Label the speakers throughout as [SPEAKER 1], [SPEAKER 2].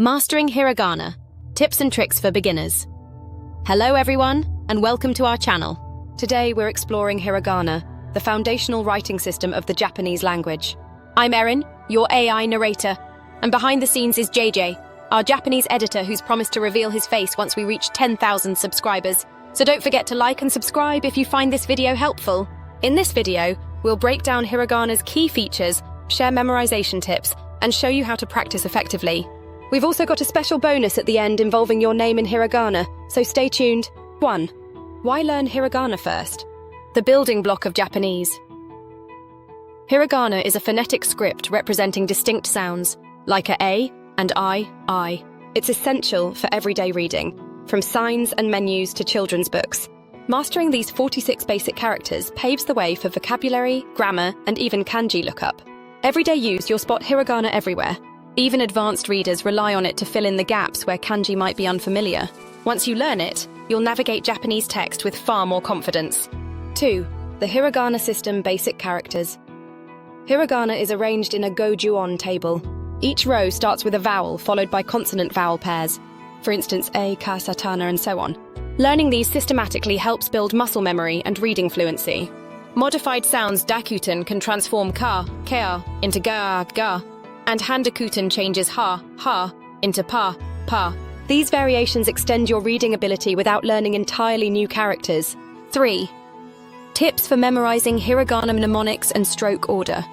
[SPEAKER 1] Mastering Hiragana, Tips and Tricks for Beginners. Hello everyone, and welcome to our channel. Today we're exploring Hiragana, the foundational writing system of the Japanese language. I'm Erin, your AI narrator, and behind the scenes is JJ, our Japanese editor who's promised to reveal his face once we reach 10,000 subscribers. So don't forget to like and subscribe if you find this video helpful. In this video, we'll break down Hiragana's key features, share memorization tips, and show you how to practice effectively. We've also got a special bonus at the end involving your name in Hiragana, so stay tuned. 1. Why learn Hiragana first? The building block of Japanese. Hiragana is a phonetic script representing distinct sounds, like a and I. It's essential for everyday reading, from signs and menus to children's books. Mastering these 46 basic characters paves the way for vocabulary, grammar, and even kanji lookup. Everyday use, you'll spot Hiragana everywhere. Even advanced readers rely on it to fill in the gaps where kanji might be unfamiliar. Once you learn it, you'll navigate Japanese text with far more confidence. 2. The Hiragana system basic characters. Hiragana is arranged in a gojuon table. Each row starts with a vowel followed by consonant-vowel pairs. For instance, a, ka, satana, and so on. Learning these systematically helps build muscle memory and reading fluency. Modified sounds dakuten can transform ka, kea, into ga, ga, and handakuten changes ha into pa. These variations extend your reading ability without learning entirely new characters. 3. Tips for memorizing Hiragana mnemonics and stroke order.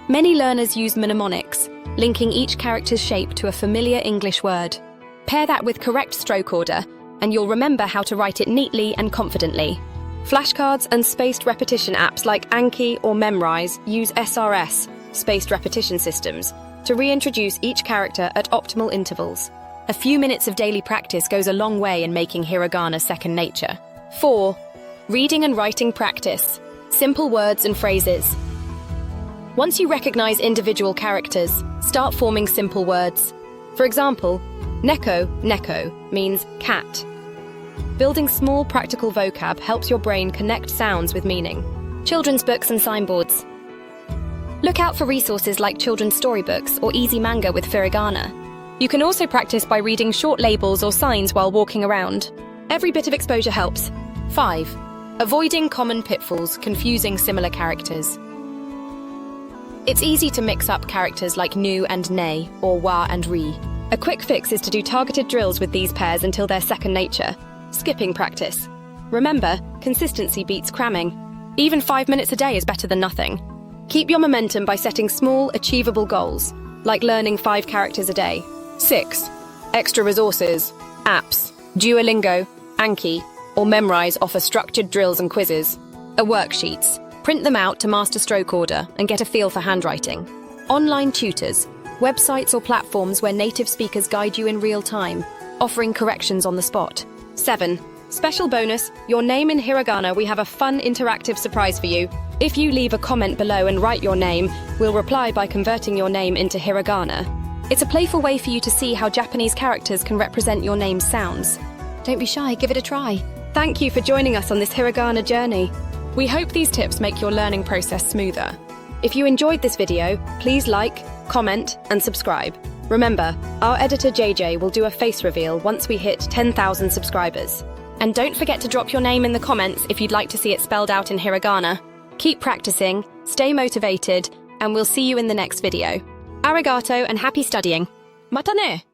[SPEAKER 1] Many learners use mnemonics, linking each character's shape to a familiar English word. Pair that with correct stroke order, and you'll remember how to write it neatly and confidently. Flashcards and spaced repetition apps like Anki or Memrise use SRS, spaced repetition systems, to reintroduce each character at optimal intervals. A few minutes of daily practice goes a long way in making Hiragana second nature. 4. Reading and writing practice. Simple words and phrases. Once you recognize individual characters, start forming simple words. For example, neko means cat. Building small practical vocab helps your brain connect sounds with meaning. Children's books and signboards. Look out for resources like children's storybooks or easy manga with Hiragana. You can also practice by reading short labels or signs while walking around. Every bit of exposure helps. 5. Avoiding common pitfalls, confusing similar characters. It's easy to mix up characters like nu and ne, or wa and ri. A quick fix is to do targeted drills with these pairs until they're second nature. Skipping practice. Remember, consistency beats cramming. Even 5 minutes a day is better than nothing. Keep your momentum by setting small, achievable goals, like learning 5 characters a day. 6. Extra resources, apps, Duolingo, Anki, or Memrise offer structured drills and quizzes. Worksheets. Print them out to master stroke order and get a feel for handwriting. Online tutors, websites or platforms where native speakers guide you in real time, offering corrections on the spot. 7. Special bonus, your name in Hiragana. We have a fun interactive surprise for you. If you leave a comment below and write your name, we'll reply by converting your name into Hiragana. It's a playful way for you to see how Japanese characters can represent your name's sounds. Don't be shy, give it a try. Thank you for joining us on this Hiragana journey. We hope these tips make your learning process smoother. If you enjoyed this video, please like, comment, and subscribe. Remember, our editor JJ will do a face reveal once we hit 10,000 subscribers. And don't forget to drop your name in the comments if you'd like to see it spelled out in Hiragana. Keep practicing, stay motivated, and we'll see you in the next video. Arigato and happy studying. Mata ne!